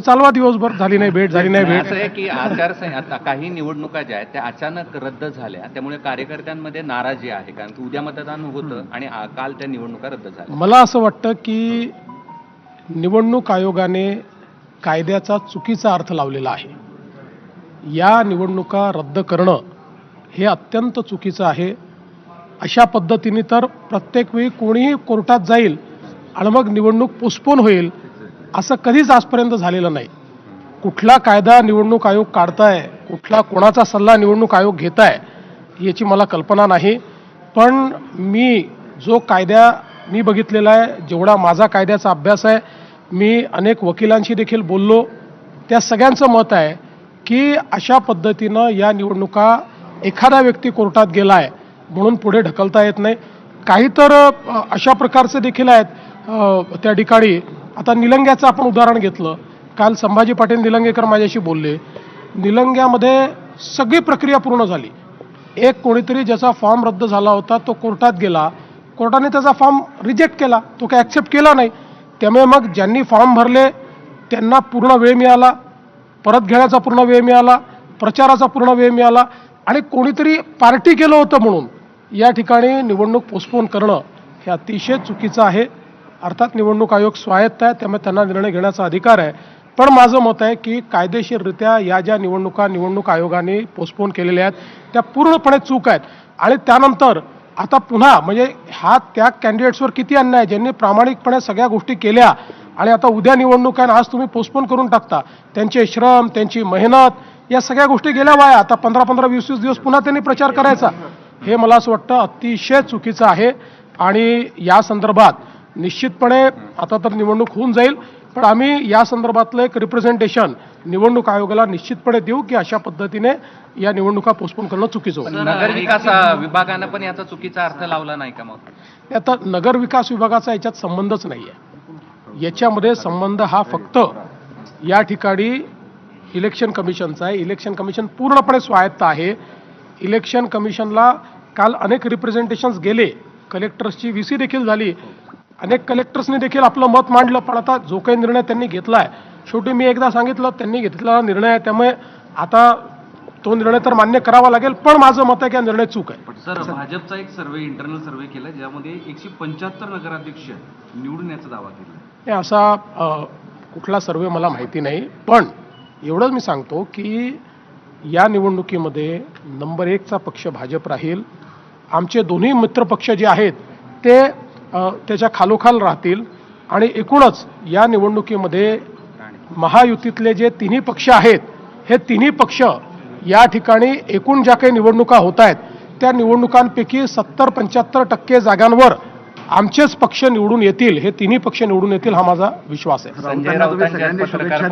चालवा दिवसभर, झाली नाही भेट, झाली नाही भेट. असं आहे की आचारसंहिता काही निवडणुका ज्या आहेत त्या अचानक रद्द झाल्या, त्यामुळे कार्यकर्त्यांमध्ये नाराजी आहे, कारण की उद्या मतदान होतं आणि काल त्या निवडणुका रद्द झाल्या. मला असं वाटतं की निवडणूक आयोगाने कायद्याचा चुकीचा अर्थ लावलेला आहे. या निवडणुका रद्द करणं हे अत्यंत चुकीचं आहे. अशा पद्धतीने तर प्रत्येक वेळी कोणीही कोर्टात जाईल आणि मग निवडणूक पोस्टपोन होईल, असं कधीच आजपर्यंत झालेलं नाही. कुठला कायदा निवडणूक आयोग काढताय, कुठला कोणाचा सल्ला निवडणूक आयोग घेताय याची मला कल्पना नाही. पण मी जो कायदा मी बघितलेला आहे, जेवढा माझा कायद्याचा अभ्यास आहे, मी अनेक वकिलांशी देखील बोललो, त्या सगळ्यांचं मत आहे की अशा पद्धतीनं या निवडणुका एखादा व्यक्ती कोर्टात गेलाय म्हणून पुढे ढकलता येत नाही. काही तर अशा प्रकारचे देखील आहेत त्या ठिकाणी. आता निलंग्याचं आपण उदाहरण घेतलं, काल संभाजी पाटील निलंगेकर माझ्याशी बोलले. निलंग्यामध्ये सगळी प्रक्रिया पूर्ण झाली. एक कोणीतरी ज्याचा फॉर्म रद्द झाला होता तो कोर्टात गेला, कोर्टाने त्याचा फॉर्म रिजेक्ट केला, तो काय ॲक्सेप्ट केला नाही. त्यामुळे मग ज्यांनी फॉर्म भरले त्यांना पूर्ण वेळ मिळाला, परत घेण्याचा पूर्ण वेळ मिळाला, प्रचाराचा पूर्ण वेळ मिळाला. आणि कोणीतरी पार्टी केलं होतं म्हणून या ठिकाणी निवडणूक पोस्टपोन करणं हे अतिशय चुकीचं आहे. अर्थात निवडणूक आयोग स्वायत्त आहे, त्यामुळे त्यांना निर्णय घेण्याचा अधिकार आहे. पण माझं मत आहे की कायदेशीररित्या या ज्या निवडणूक आयोगाने पोस्टपोन केलेल्या आहेत त्या पूर्णपणे चूक आहेत. आणि त्यानंतर आता पुन्हा म्हणजे हा त्या कॅन्डिडेट्सवर किती अन्याय, ज्यांनी प्रामाणिकपणे सगळ्या गोष्टी केल्या आणि आता उद्या निवडणूक आहे, आज तुम्ही पोस्टपोन करून टाकता. त्यांचे श्रम, त्यांची मेहनत, या सगळ्या गोष्टी गेल्या वाया. आता 15-15, 20-20 दिवस पुन्हा त्यांनी प्रचार करायचा, हे मला असं वाटतं अतिशय चुकीचं आहे. आणि या संदर्भात निश्चितपणे आता तर निवडणूक होऊन जाईल, पण आम्ही या संदर्भातलं एक रिप्रेझेंटेशन निवडणूक आयोगाला निश्चितपणे देऊ की अशा पद्धतीने या निवडणुका पोस्टपोन करणं चुकीचं होतं. नगर विकास विभागानं पण याचा चुकीचा अर्थ लावला नाही का? मग आता नगर विकास विभागाचा याच्यात संबंधच नाही आहे. याच्यामध्ये संबंध हा फक्त या ठिकाणी इलेक्शन कमिशनचा आहे. इलेक्शन कमिशन पूर्णपणे स्वायत्त आहे. इलेक्शन कमिशनला काल अनेक रिप्रेझेंटेशन्स गेले, कलेक्टर्सची VC देखील झाली, अनेक कलेक्टर्सनी देखील आपलं मत मांडलं. पण आता जो काही निर्णय त्यांनी घेतला आहे, शेवटी मी एकदा सांगितलं त्यांनी घेतलेला निर्णय आहे, त्यामुळे आता तो निर्णय तर मान्य करावा लागेल. पण माझं मत आहे की हा निर्णय चूक आहे. सर, भाजपचा एक सर्वे, इंटरनल सर्वे केला ज्यामध्ये 175 नगराध्यक्ष निवडून याचा दावा केला. हे असा कुठला सर्वे मला माहिती नाही, पण एवढंच मी सांगतो की या निवडणुकीमध्ये नंबर 1चा पक्ष भाजप राहील. आमचे दोन्ही मित्रपक्ष जे आहेत ते त्याच्या खालोखाल राहतील. आणि एकूणच या निवडणुकीमध्ये महायुतीतले जे तिन्ही पक्ष आहेत, हे तिन्ही पक्ष या ठिकाणी एकूण ज्या काही निवडणुका होत आहेत त्या निवडणुकांपैकी 70-75% जागांवर आमचेच पक्ष निवडून येतील, हे तिन्ही पक्ष निवडून येतील, हा माझा विश्वास आहे. संजय राऊतांच्या पत्रकार